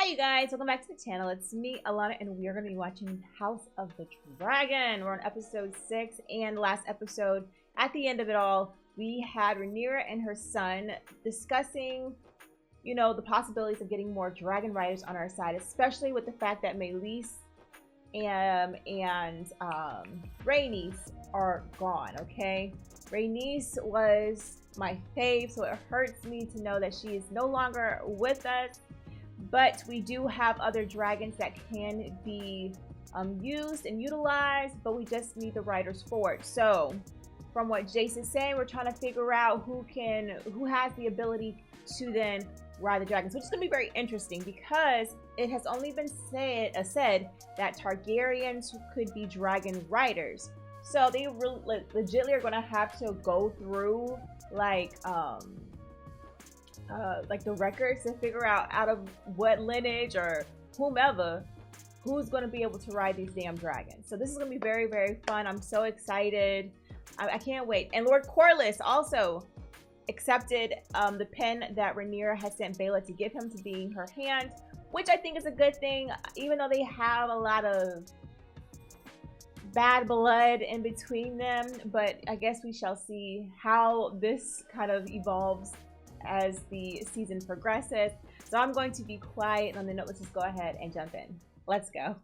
Hi you guys, welcome back to the channel. It's me, Alana, and we are going to be watching House of the Dragon. We're on episode 6, and last episode, at the end of it all, we had Rhaenyra and her son discussing, you know, the possibilities of getting more dragon riders on our side, especially with the fact that Meleys and Rhaenys are gone, okay? Rhaenys was my fave, so it hurts me to know that she is no longer with us. But we do have other dragons that can be used and utilized, but we just need the riders for it. So, from what Jace is saying, we're trying to figure out who has the ability to then ride the dragons, which is going to be very interesting because it has only been said that Targaryens could be dragon riders. So they really, legitimately are going to have to go through like the records to figure out of what lineage or whomever who's going to be able to ride these damn dragons. So this is going to be very, very fun. I'm so excited. I can't wait. And Lord Corlys also accepted the pen that Rhaenyra had sent Baela to give him to be her hand, which I think is a good thing, even though they have a lot of bad blood in between them. But I guess we shall see how this kind of evolves as the season progresses. So I'm going to be quiet on the note. Let's just go ahead and jump in. Let's go.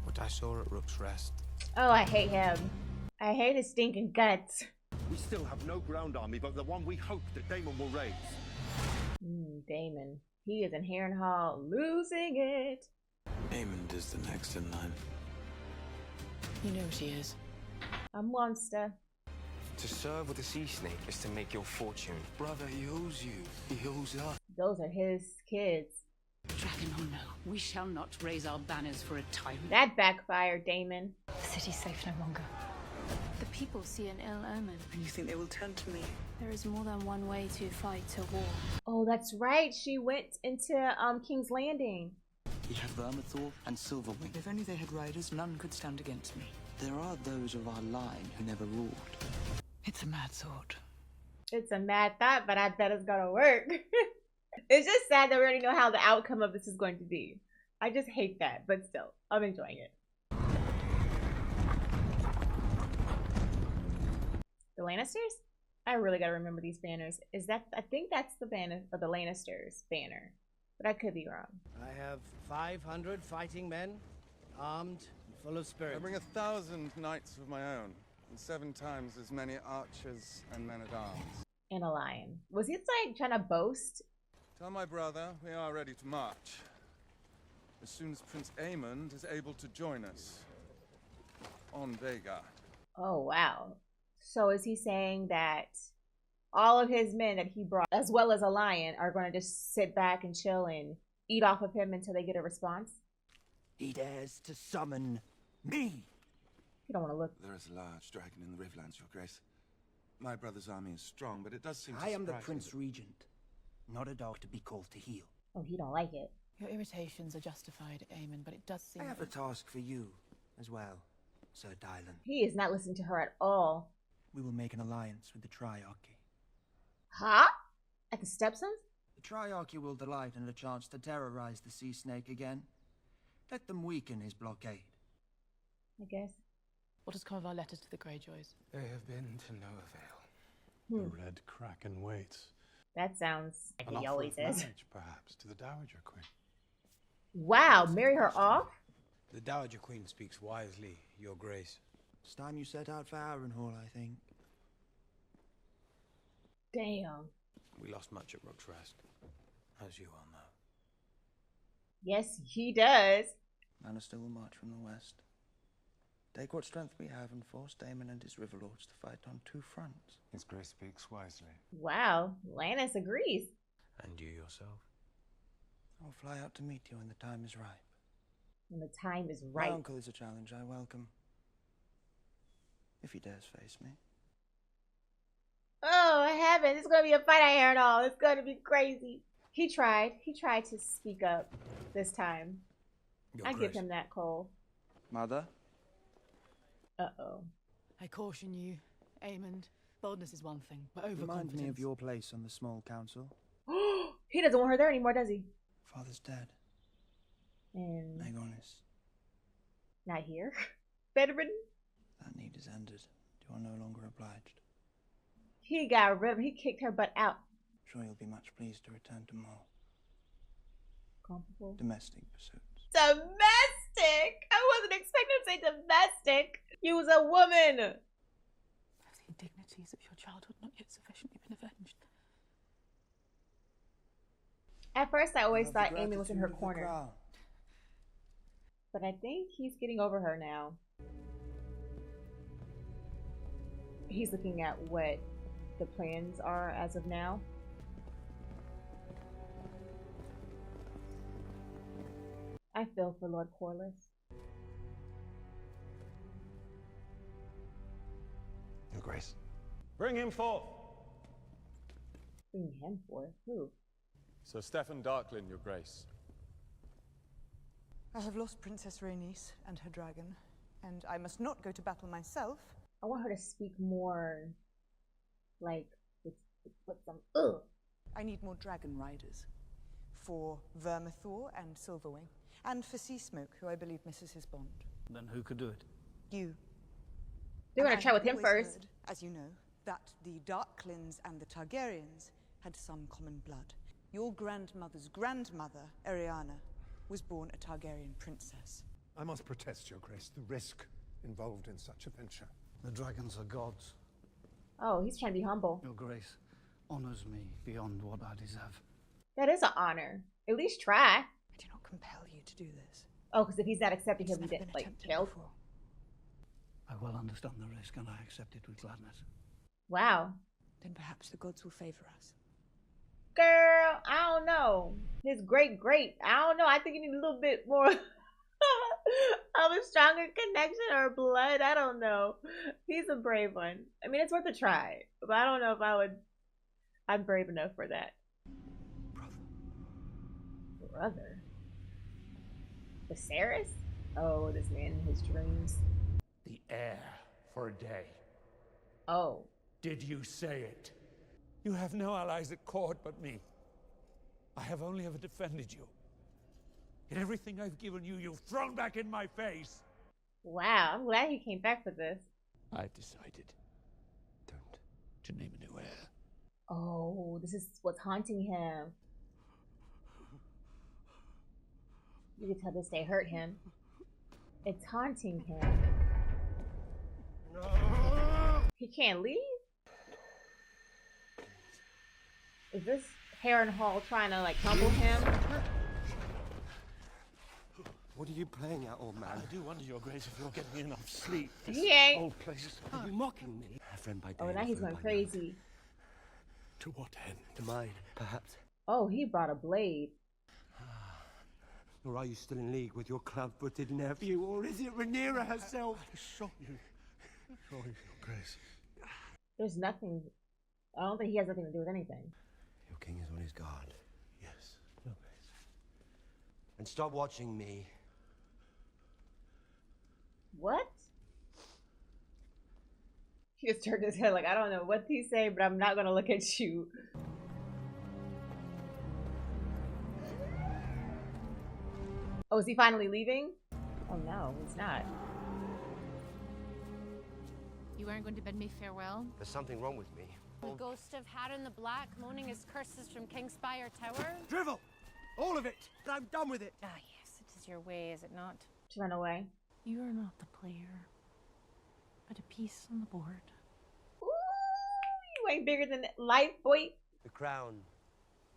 What I saw at Rook's Rest. Oh, I hate him. I hate his stinking guts. We still have no ground army, but the one we hope that Daemon will raise. Daemon. He is in Harrenhal losing it. Aemond is the next in line. You know what he is. A monster. To serve with a sea snake is to make your fortune. Brother, he owes you. He owes us. Those are his kids. Dragon, oh no. We shall not raise our banners for a time. That backfired, Daemon. The city's safe no longer. The people see an ill omen. And you think they will turn to me? There is more than one way to fight a war. Oh, that's right. She went into King's Landing. We have Vermithor and Silverwing. If only they had riders, none could stand against me. There are those of our line who never ruled. It's a mad thought. It's a mad thought, but I bet it's gonna work. It's just sad that we already know how the outcome of this is going to be. I just hate that, but still, I'm enjoying it. The Lannisters? I really gotta remember these banners. Is that, I think that's the banner of the Lannisters banner, but I could be wrong. I have 500 fighting men, armed and full of spirit. I bring 1,000 knights of my own, and 7 times as many archers and men-at-arms. And a lion. Was he like trying to boast? Tell my brother we are ready to march, as soon as Prince Aemond is able to join us on Vhagar. Oh, wow. So is he saying that all of his men that he brought, as well as a lion, are going to just sit back and chill and eat off of him until they get a response? He dares to summon me. You don't want to look. There is a large dragon in the Riverlands, Your Grace. My brother's army is strong, but it does seem to I am the surprise me Prince that... Regent, not a dog to be called to heel. Oh, he don't like it. Your irritations are justified, Aemon, but it does seem... I have a task for you as well, Sir Dylan. He is not listening to her at all. We will make an alliance with the Triarchy. Huh? At the Stepsons? The Triarchy will delight in a chance to terrorize the Sea Snake again. Let them weaken his blockade. I guess. What has come of our letters to the Greyjoys? They have been to no avail. The Red Kraken waits. That sounds like An he offer always of is. marriage, perhaps, to the Dowager Queen. Wow, marry her off? The Dowager Queen speaks wisely, Your Grace. It's time you set out for Harrenhal, I think. Damn. We lost much at Rook's Rest, as you all know. Yes, he does. Lannister will march from the west. Take what strength we have and force Daemon and his Riverlords to fight on 2 fronts. His Grace speaks wisely. Wow, Lannis agrees. And you yourself? I'll fly out to meet you when the time is ripe. When the time is My right. uncle is a challenge I welcome. If he dares face me. Oh, heaven, it's going to be a fight I hear it all. It's going to be crazy. He tried to speak up this time. I give him that, Cole. Mother? Uh-oh. I caution you, Aemond. Boldness is one thing, but overconfidence... Remind me of your place on the small council. He doesn't want her there anymore, does he? Father's dead. And Aegon is. not here. Bedridden. That need is ended. You are no longer obliged. He got rid of. He kicked her butt out. Sure you'll be much pleased to return to more Comfortable. domestic pursuits. Domestic. I wasn't expecting to say domestic. You was a woman. Have the indignities of your childhood not yet sufficiently been avenged? At first, I always You have the thought Amy was in her gratitude of the corner, crown. but I think he's getting over her now. He's looking at what the plans are as of now. I feel for Lord Corlys. Your Grace. Bring him forth. Bring him forth. Who? Sir Stephen Darklyn, Your Grace. I have lost Princess Rhaenys and her dragon, and I must not go to battle myself. I want her to speak more like with some ugh. I need more dragon riders for Vermithor and Silverwing, and for Seasmoke, who I believe misses his bond. Then who could do it? You. They're gonna And try I with have him always first. heard, as you know, that the Darklyns and the Targaryens had some common blood. Your grandmother's grandmother, Arianna, was born a Targaryen princess. I must protest, Your Grace, the risk involved in such a venture. The dragons are gods. Oh, he's trying to be humble. Your Grace honors me beyond what I deserve. That is an honor. At least try. I do not compel you to do this. Oh, because if he's not accepting, he'll It's be never dead, been like attempted killed. before. I well understand the risk, and I accept it with gladness. Wow. Then perhaps the gods will favor us. Girl, I don't know. His great. I don't know. I think you need a little bit more of a stronger connection or blood. I don't know. He's a brave one. I mean, it's worth a try, but I don't know if I'm brave enough for that. Brother. Viserys? Oh, this man in his dreams. The heir for a day. Oh. Did you say it? You have no allies at court but me. I have only ever defended you. In everything I've given you, you've thrown back in my face. Wow, I'm glad he came back for this. I've decided to name a new heir. Oh, this is what's haunting him. You can tell this day hurt him. It's haunting him. He can't leave? Is this Harrenhal trying to like humble him? What are you playing at, old man? I do wonder, Your Grace, if you're getting enough sleep. He ain't. Old place. Are you mocking me? A friend by day. Oh, now he's going crazy. To what end? To mine, perhaps. Oh, he brought a blade. Or are you still in league with your club-footed nephew, or is it Rhaenyra herself? I assure you, Your Grace. There's nothing. I don't think he has nothing to do with anything. Your king is on his guard. Yes, Your Grace. And stop watching me. What? He just turned his head like, I don't know what he's saying, but I'm not gonna look at you. Oh, is he finally leaving? Oh no, he's not. You weren't going to bid me farewell? There's something wrong with me. The ghost of Harren the Black moaning his curses from Kingspire Tower? Drivel! All of it! I'm done with it! Ah, yes, it is your way, is it not? To run away. You are not the player, but a piece on the board. Ooh, you ain't bigger than life, boy. The crown.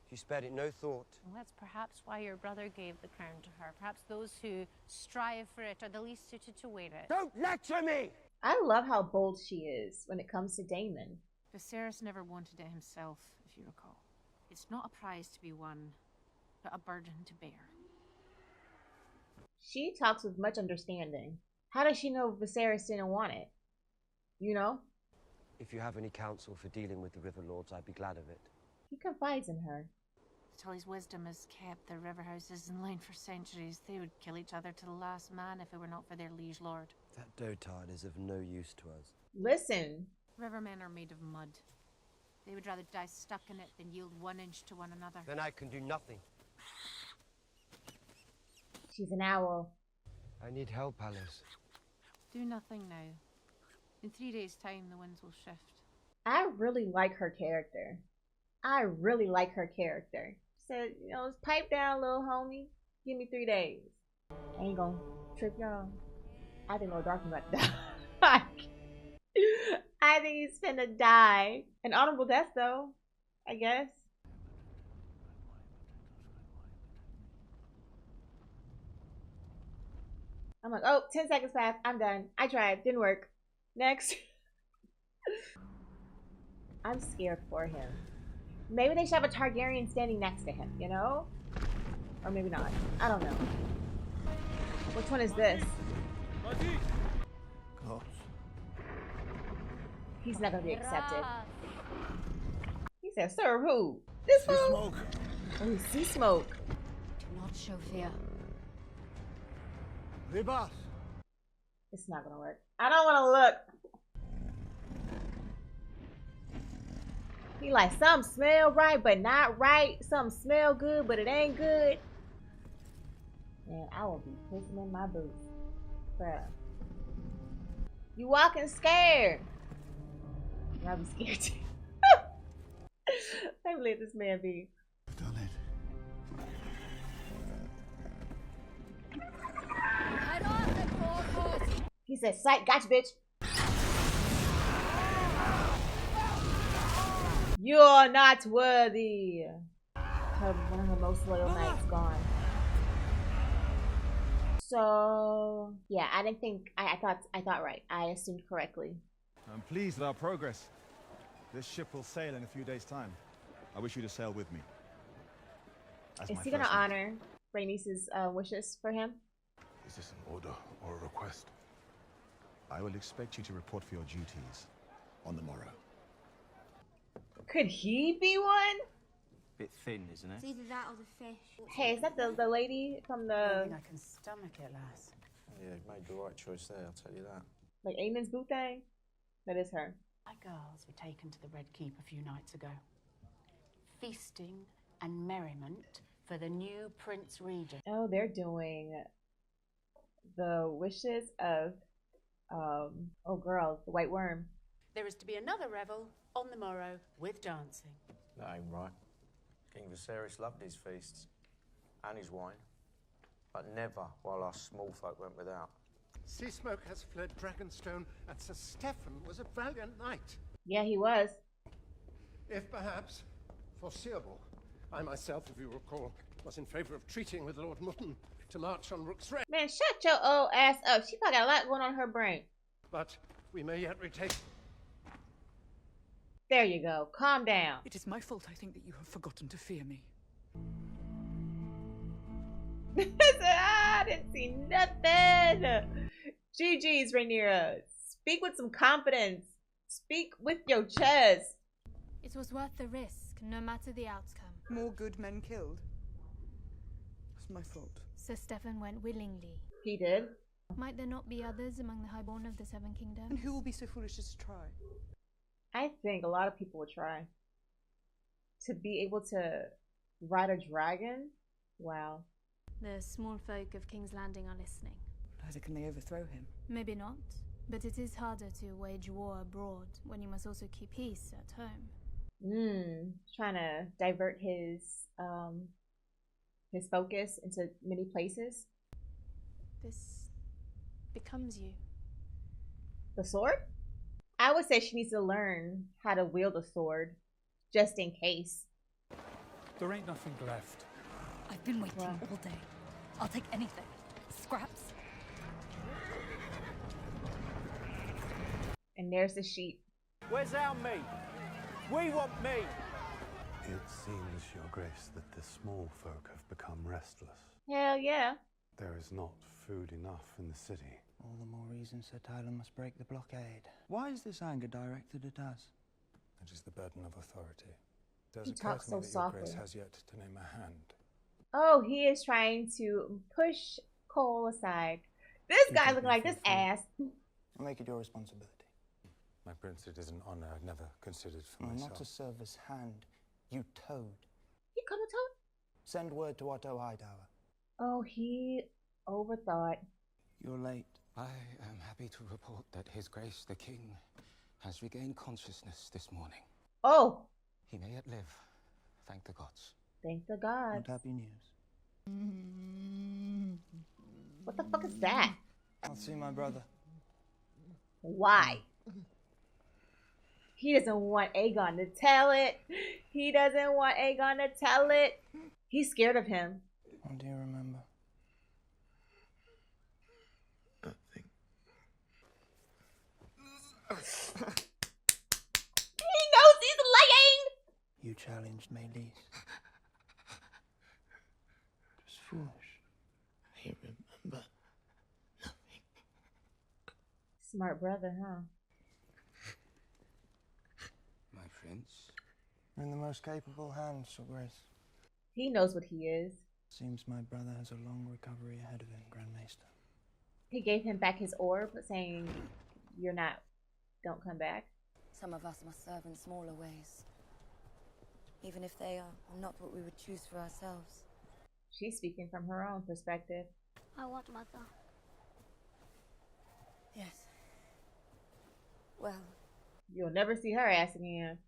You spared it no thought. Well, that's perhaps why your brother gave the crown to her. Perhaps those who strive for it are the least suited to wear it. Don't lecture me! I love how bold she is when it comes to Daemon. Viserys never wanted it himself, if you recall. It's not a prize to be won, but a burden to bear. She talks with much understanding. How does she know Viserys didn't want it? You know? If you have any counsel for dealing with the River Lords, I'd be glad of it. He confides in her. Tully's wisdom has kept their river houses in line for centuries. They would kill each other to the last man if it were not for their liege lord. That dotard is of no use to us. Listen. Rivermen are made of mud. They would rather die stuck in it than yield 1 inch to one another. Then I can do nothing. She's an owl. I need help, Alice. Do nothing now. In 3 days' time, the winds will shift. I really like her character. I really like her character. Said, you know, pipe down, little homie. Give me 3 days. I ain't gonna trip y'all. I think Lord Darkman's about to die. I think he's finna die. An honorable death, though, I guess. I'm like, oh, 10 seconds passed. I'm done. I tried. Didn't work. Next. I'm scared for him. Maybe they should have a Targaryen standing next to him, you know? Or maybe not. I don't know. Which one is this? He's not gonna be accepted. He said, sir, who? This fool? Smoke. Oh, see smoke. Do not show fear. Ribas. It's not gonna work. I don't wanna look. He like, some smell right, but not right. Some smell good, but it ain't good. Man, I will be pissing in my boots. Bruh. You walking scared. I'll be scared too. Let me let this man be. Done it. He said, sight, gotcha, bitch. You're not worthy. One of her most loyal knights gone. So yeah, I didn't think I thought right. I assumed correctly. I'm pleased with our progress. This ship will sail in a few days' time. I wish you to sail with me. Is he gonna honor Rhaenys's wishes for him? Is this an order or a request? I will expect you to report for your duties on the morrow. Could he be one? Bit thin, isn't it? It's either that or the fish. Hey, is that the lady from the? I think I can stomach it, lass. Yeah, you've made the right choice there, I'll tell you that. Like Aemon's boot thing? That is her. My girls were taken to the Red Keep a few nights ago. Feasting and merriment for the new Prince Regent. Oh, they're doing the wishes of, oh girl, the White Worm. There is to be another revel on the morrow with dancing. That ain't right. King Viserys loved his feasts and his wine, but never while us small folk went without. Sea Smoke has fled Dragonstone, and Sir Stephen was a valiant knight. Yeah, he was. If perhaps foreseeable. I myself, if you recall, was in favour of treating with Lord Mutton to march on Rook's Rest. Man, shut your old ass up. She probably got a lot going on in her brain. But we may yet retake. There you go. Calm down. It is my fault, I think, that you have forgotten to fear me. I didn't see nothing. GG's, Rhaenyra. Speak with some confidence. Speak with your chest. It was worth the risk, no matter the outcome. More good men killed. It's my fault. Sir Stephen went willingly. He did. Might there not be others among the highborn of the Seven Kingdoms? And who will be so foolish as to try? I think a lot of people would try. To be able to ride a dragon? Wow. The small folk of King's Landing are listening. Either can they overthrow him? Maybe not, but it is harder to wage war abroad when you must also keep peace at home. Trying to divert his focus into many places. This becomes you. The sword? I would say she needs to learn how to wield a sword, just in case. There ain't nothing left. I've been waiting all day. I'll take anything. Scraps. And there's the sheep. Where's our meat? We want meat! It seems, Your Grace, that the small folk have become restless. Hell yeah. There is not food enough in the city. All the more reason Sir Tyler must break the blockade. Why is this anger directed at us? It is the burden of authority. It does He occur talks to me so that Your Grace softly. has yet to name a hand. Oh, he is trying to push Cole aside. This guy looking like this ass. I'll make it your responsibility. My prince, it is an honor I've never considered for Well, myself. not to serve as hand, you toad. He come a toad? Send word to Otto Hightower. Oh, he Overthought. You're late. I am happy to report that His Grace the King has regained consciousness this morning. Oh! He may yet live. Thank the gods. Thank the gods. Not happy news. What the fuck is that? I'll see my brother. Why? He doesn't want Aegon to tell it. He doesn't want Aegon to tell it. He's scared of him. What do you remember? He knows he's lying! You challenged Meleese. It was foolish. I remember. Smart brother, huh? My prince? You're in the most capable hands, Your Grace. He knows what he is. Seems my brother has a long recovery ahead of him, Grand Maester. He gave him back his orb, saying, "You're not, don't come back." Some of us must serve in smaller ways, even if they are not what we would choose for ourselves. She's speaking from her own perspective. I want mother. Yes. Well, you'll never see her ass again.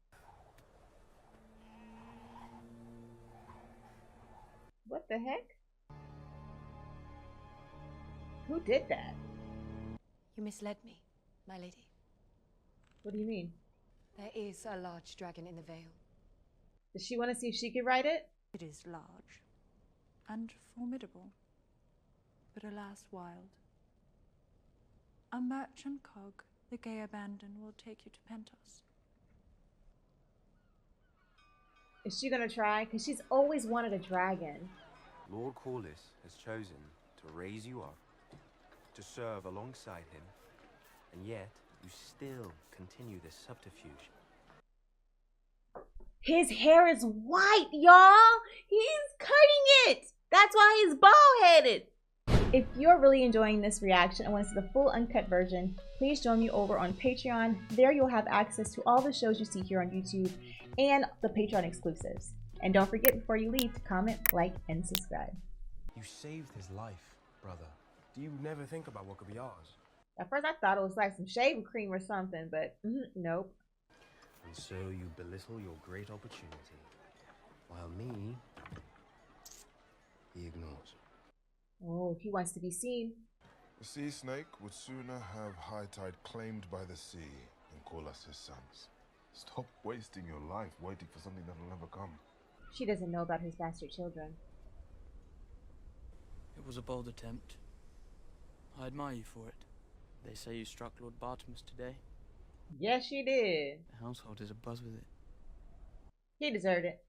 What the heck? Who did that? You misled me, my lady. What do you mean? There is a large dragon in the Vale. Does she want to see if she could ride it? It is large and formidable, but alas wild. A merchant cog, the gay abandon, will take you to Pentos. Is she gonna try? Because she's always wanted a dragon. Lord Corlys has chosen to raise you up, to serve alongside him, and yet you still continue this subterfuge. His hair is white, y'all. He's cutting it. That's why he's bald-headed. If you're really enjoying this reaction and want to see the full uncut version, please join me over on Patreon. There you'll have access to all the shows you see here on YouTube and the Patreon exclusives. And don't forget, before you leave, to comment, like, and subscribe. You saved his life, brother. Do you never think about what could be ours? At first I thought it was like some shaving cream or something, but nope. And so you belittle your great opportunity, while me, he ignores. Oh, he wants to be seen. The sea snake would sooner have high tide claimed by the sea than call us his sons. Stop wasting your life waiting for something that'll never come. She doesn't know about his bastard children. It was a bold attempt. I admire you for it. They say you struck Lord Bartimus today. Yes, she did. The household is abuzz with it. He deserved it.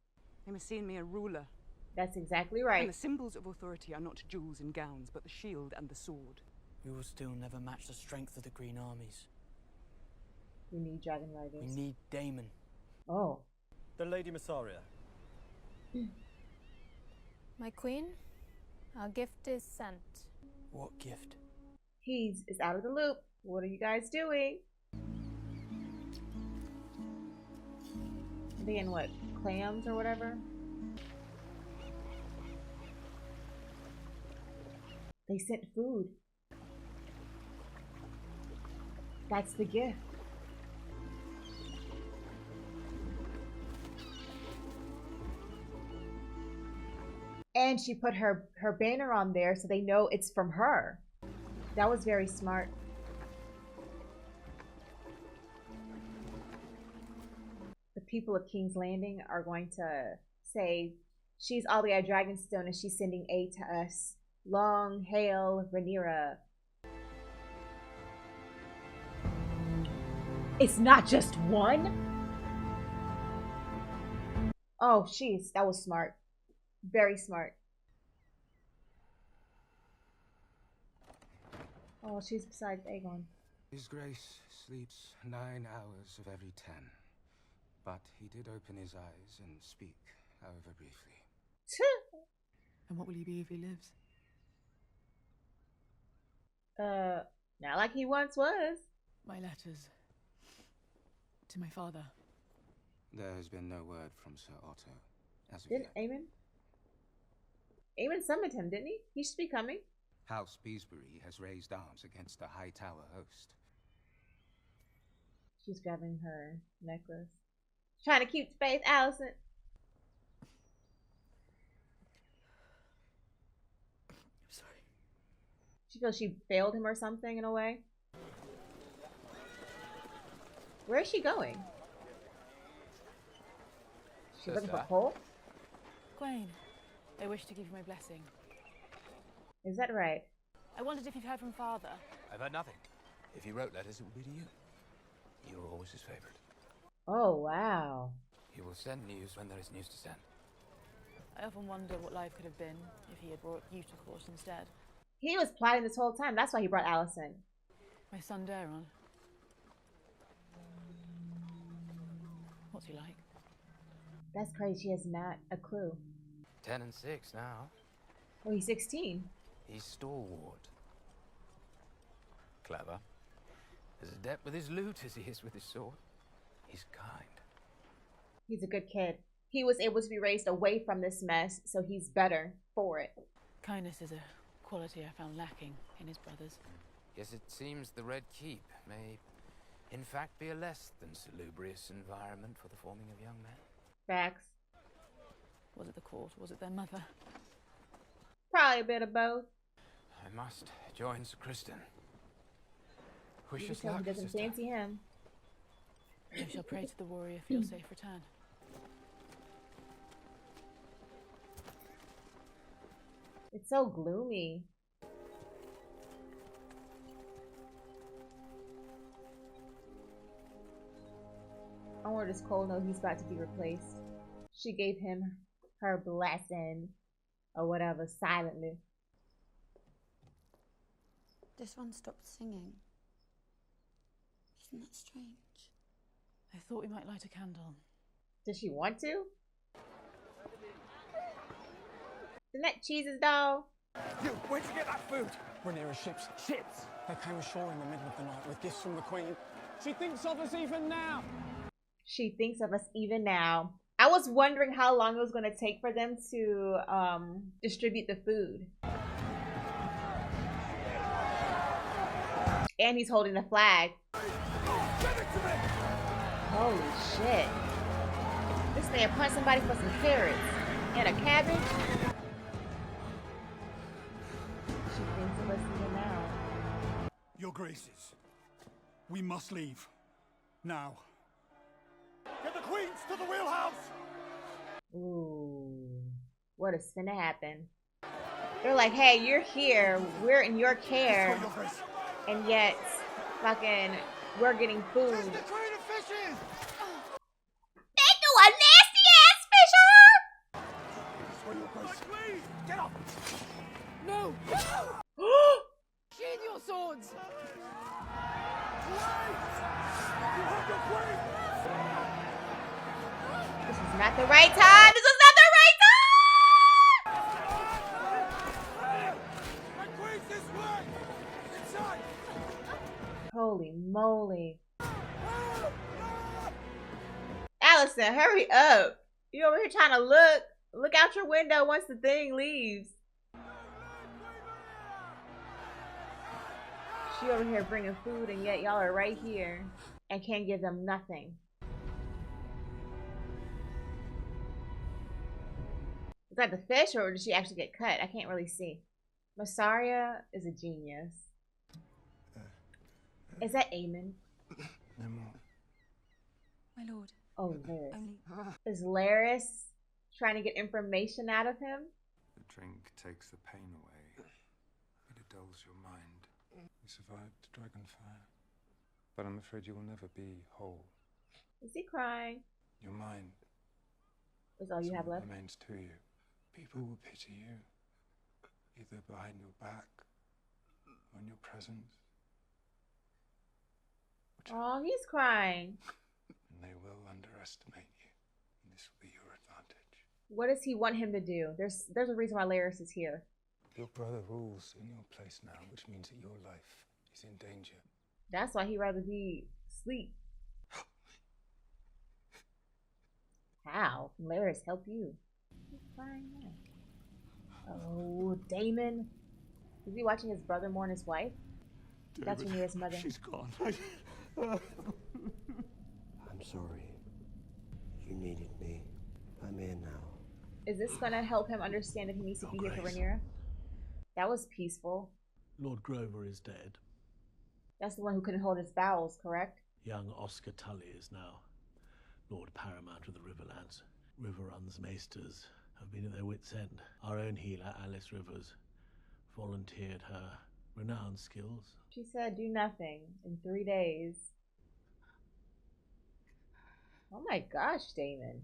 They must see in me a ruler. That's exactly right. And the symbols of authority are not jewels and gowns, but the shield and the sword. We will still never match the strength of the Green Armies. We need dragon riders. We need Daemon. Oh. The Lady Massaria. My queen, our gift is sent. What gift? He's out of the loop. What are you guys doing? Are they in what? Clams or whatever? They sent food. That's the gift. And she put her banner on there so they know it's from her. That was very smart. The people of King's Landing are going to say, she's Alia Dragonstone and she's sending aid to us. Long hail Rhaenyra. It's not just one? Oh, jeez, that was smart. Very smart. Oh, she's beside Aegon. His Grace sleeps 9 hours of every 10. But he did open his eyes and speak, however briefly. And what will he be if he lives? Not like he once was. My letters to my father. There has been no word from Sir Otto as of Did yet. Aemon? Aemon summoned him, didn't he? He should be coming. House Beesbury has raised arms against the High Tower host. She's grabbing her necklace. Trying to keep the faith, Allison. I'm sorry. She feels she failed him or something in a way. Where is she going? She's looking for a hole? Queen, I wish to give you my blessing. Is that right? I wondered if you've heard from Father. I've heard nothing. If he wrote letters, it would be to you. You were always his favorite. Oh, wow. He will send news when there is news to send. I often wonder what life could have been if he had brought you to court instead. He was plotting this whole time. That's why he brought Allison. My son Daron. What's he like? That's crazy. She has not a clue. 10 and 6 now. Oh, he's 16. He's stalwart. Clever. As adept with his loot as he is with his sword. He's kind. He's a good kid. He was able to be raised away from this mess, so he's better for it. Kindness is a quality I found lacking in his brothers. Yes, it seems the Red Keep may, in fact, be a less than salubrious environment for the forming of young men. Facts. Was it the court? Was it their mother? Probably a bit of both. I must join Sir Kristen. Wish You us can tell luck, he doesn't sister. fancy him. I shall pray to the warrior for your safe return. It's so gloomy. I wonder does Cole know he's about to be replaced? She gave him her blessing or whatever silently. This one stopped singing. Isn't that strange? I thought we might light a candle. Does she want to? Isn't that Cheese's doll? You, where'd you get that food? We're near a ship's. Ships? They came ashore in the middle of the night with gifts from the Queen. She thinks of us even now. She thinks of us even now. I was wondering how long it was going to take for them to distribute the food. And he's holding the flag. Holy shit. This man punched somebody for some carrots and a cabbage. She thinks of us even now. Your Graces, we must leave. Now. Get the Queens to the wheelhouse! Ooh. What is finna happen? They're like, hey, you're here. We're in your care. And yet, fucking, we're getting food. They do a nasty ass fisher! Get up! No! Sheathe your swords! This is not the right time! This is not the right time! Holy moly. Allison, hurry up. You over here trying to look out your window once the thing leaves. She over here bringing food and yet y'all are right here and can't give them nothing. Is that the fish or did she actually get cut? I can't really see. Massaria is a genius. Is that Aemon? No more. My lord. Oh, Laris. Only... Is Laris trying to get information out of him? The drink takes the pain away. It dulls your mind. You survived Dragonfire. But I'm afraid you will never be whole. Is he crying? Your mind Is all you have left? remains to you. People will pity you, either behind your back or in your presence. Oh, he's crying. And they will underestimate you. And this will be your advantage. What does he want him to do? There's a reason why Laris is here. Your brother rules in your place now, which means that your life is in danger. That's why he'd rather be asleep. How can Laris help you? He's crying now. Oh, Damon. Is he watching his brother mourn his wife? That's David, Rhaenyra's mother. She's gone. I'm sorry. You needed me. I'm here now. Is this gonna help him understand that he needs to be here for Rhaenyra? That was peaceful. Lord Grover is dead. That's the one who couldn't hold his bowels, correct? Young Oscar Tully is now Lord Paramount of the Riverlands. Riverrun's maesters have been at their wits' end. Our own healer, Alice Rivers, volunteered her renowned skills. She said do nothing in 3 days. Oh my gosh, Damon.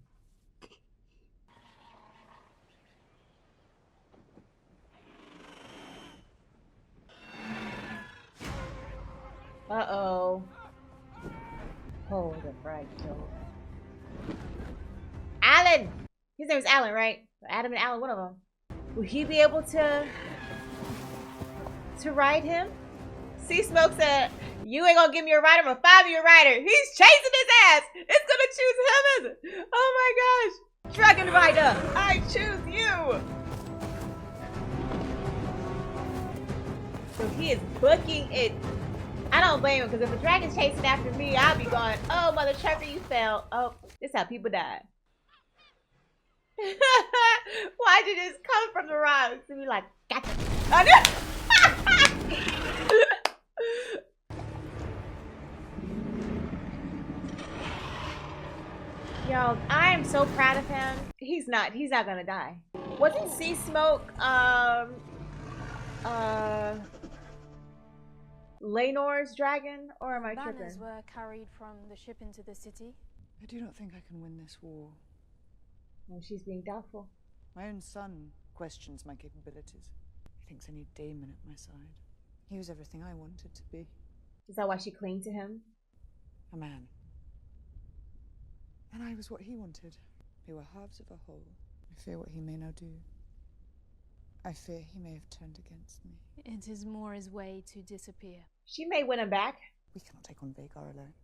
Uh-oh. Oh, the fried kill. Alan! His name is Alan, right? Adam and Alan, one of them. Will he be able to ride him? See, Smoke said, you ain't gonna give me a rider, I'm gonna find me a rider. He's chasing his ass. It's gonna choose him. Oh my gosh. Dragon Rider, I choose you. So he is booking it. I don't blame him, because if a dragon's chasing after me, I'll be going, oh, Mother Trucker, you fell. Oh, this is how people die. Why'd you just come from the rocks and be like, gotcha? Oh, no! Yo, I am so proud of him. He's not gonna die. Wasn't Sea Smoke, Laenor's dragon, or am I Banners tripping? were carried from the ship into the city. I do not think I can win this war. Oh, she's being doubtful. My own son questions my capabilities. He thinks I need Damon at my side. He was everything I wanted to be. Is that why she clinged to him? A man. And I was what he wanted. We were halves of a whole. I fear what he may now do. I fear he may have turned against me. It is Mora's way to disappear. She may win him back. We cannot take on Vhagar alone.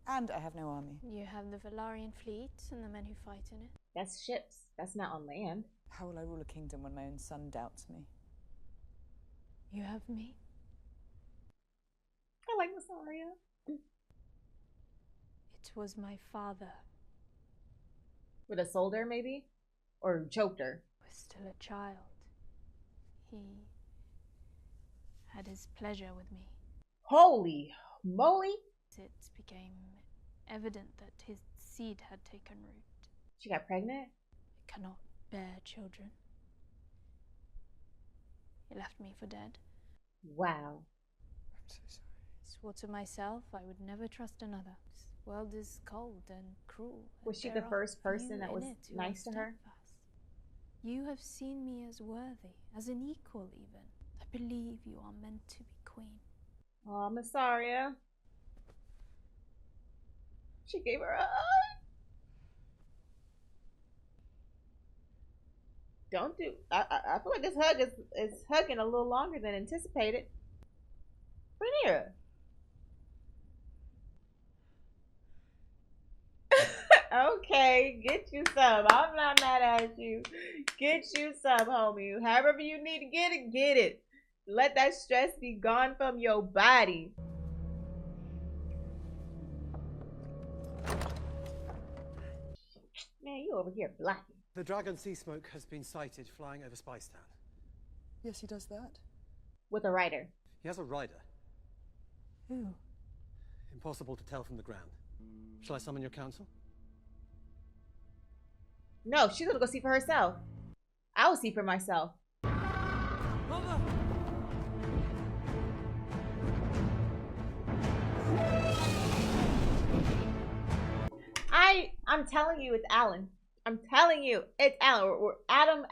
And I have no army. You have the Velaryon fleet and the men who fight in it. That's ships. That's not on land. How will I rule a kingdom when my own son doubts me? You have me. I like Mysaria. It was my father. Would have sold her, maybe? Or choked her? Was still a child. He had his pleasure with me. Holy moly! It became evident that his seed had taken root. She got pregnant? It cannot bear children. He left me for dead. Wow. I'm so sorry. Swore to myself I would never trust another. This world is cold and cruel. Was she the first person that was nice to her? You have seen me as worthy, as an equal even. I believe you are meant to be queen. Oh, Mysaria. She gave her a hug. Don't do. I feel like this hug is hugging a little longer than anticipated. Rhaenyra. Okay, get you some. I'm not mad at you. Get you some, homie. However you need to get it, get it. Let that stress be gone from your body. Man, you over here blocking. The dragon Sea Smoke has been sighted flying over Spicetown. Yes, he does that. With a rider. He has a rider. Who? Impossible to tell from the ground. Shall I summon your council? No, she's gonna go see for herself. I will see for myself. Mother! I'm telling you, it's Alan. I'm telling you, it's Alan. Or Alan,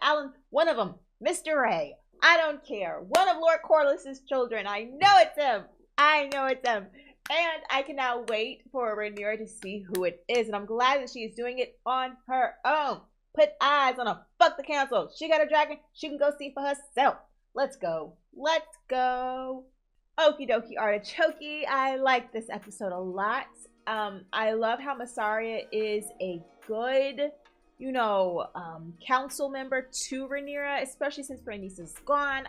one of them. Mr. Ray. I don't care. One of Lord Corliss's children. I know it's him. I know it's him. And I cannot wait for Rhaenyra to see who it is. And I'm glad that she is doing it on her own. Put eyes on her. Fuck the council. She got a dragon. She can go see for herself. Let's go. Let's go. Okie dokie artichoke. I like this episode a lot. I love how Mysaria is a good, you know, council member to Rhaenyra, especially since Rhaenys is gone.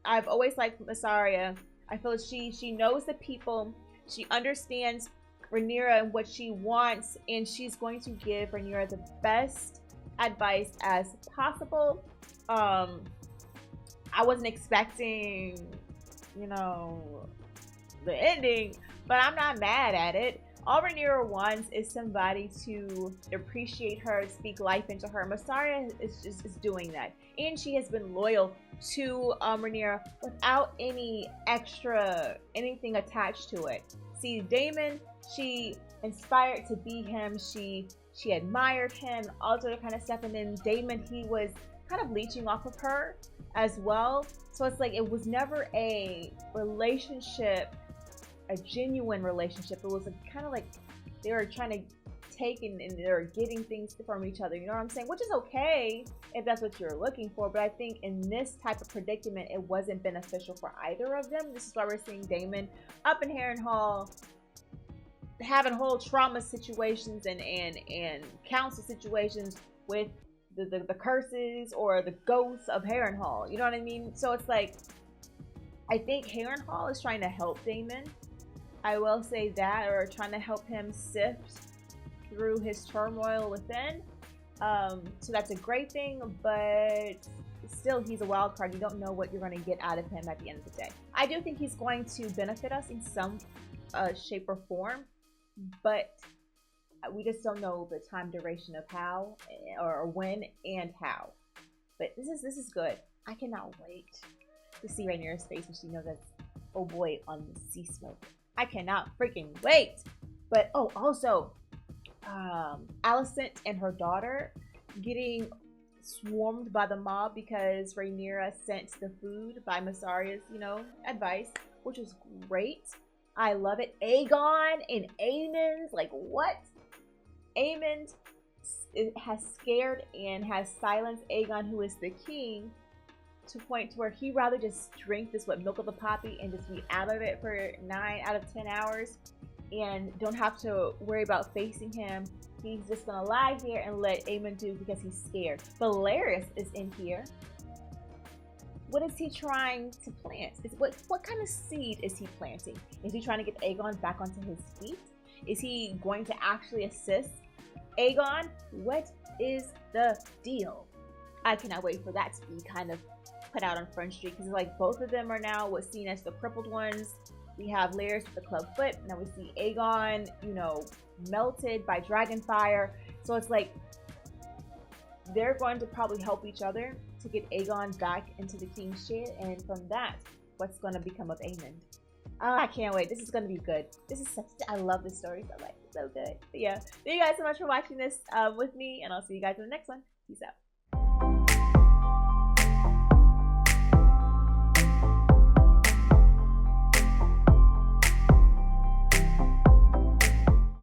I've always liked Mysaria. I feel she knows the people. She understands Rhaenyra and what she wants, and she's going to give Rhaenyra the best advice as possible. I wasn't expecting, you know, the ending, but I'm not mad at it. All Rhaenyra wants is somebody to appreciate her, speak life into her. Mysaria is doing that, and she has been loyal to Rhaenyra without any extra anything attached to it. See, Daemon, she inspired to be him. She admired him, all that kind of stuff. And then Daemon, he was kind of leeching off of her as well. So it's like it was never a relationship, a genuine relationship. It was kind of like they were trying to take and they were getting things from each other. You know what I'm saying? Which is okay if that's what you're looking for. But I think in this type of predicament, it wasn't beneficial for either of them. This is why we're seeing Daemon up in Harrenhal having whole trauma situations and council situations with the curses or the ghosts of Harrenhal. You know what I mean? So it's like, I think Harrenhal is trying to help Daemon. I will say that, or trying to help him sift through his turmoil within. So that's a great thing, but still, he's a wild card. You don't know what you're going to get out of him at the end of the day. I do think he's going to benefit us in some shape or form, but we just don't know the time duration of how or when and how. But this is good. I cannot wait to see Rhaenyra's face when she knows that, oh boy, on the sea smoke. I cannot freaking wait. But oh, also, Alicent and her daughter getting swarmed by the mob because Rhaenyra sent the food by Mysaria's, you know, advice, which was great. I love it. Aegon and Aemond, like what? Aemond has scared and has silenced Aegon, who is the king, to a point to where he'd rather just drink this milk of the poppy and just be out of it for 9 out of 10 hours and don't have to worry about facing him. He's just gonna lie here and let Aemond do because he's scared. But Larys is in here. What is he trying to plant? What kind of seed is he planting? Is he trying to get Aegon back onto his feet? Is he going to actually assist Aegon? What is the deal? I cannot wait for that to be kind of put out on Front Street, because like both of them are now what's seen as the crippled ones. We have Larys with the club foot. Now we see Aegon, you know, melted by dragon fire. So it's like they're going to probably help each other to get Aegon back into the king's chair, and from that, what's going to become of Aemond? Oh, I can't wait. This is going to be good. This is I love this story so much. It's so good. But yeah, thank you guys so much for watching this with me, and I'll see you guys in the next one. Peace out.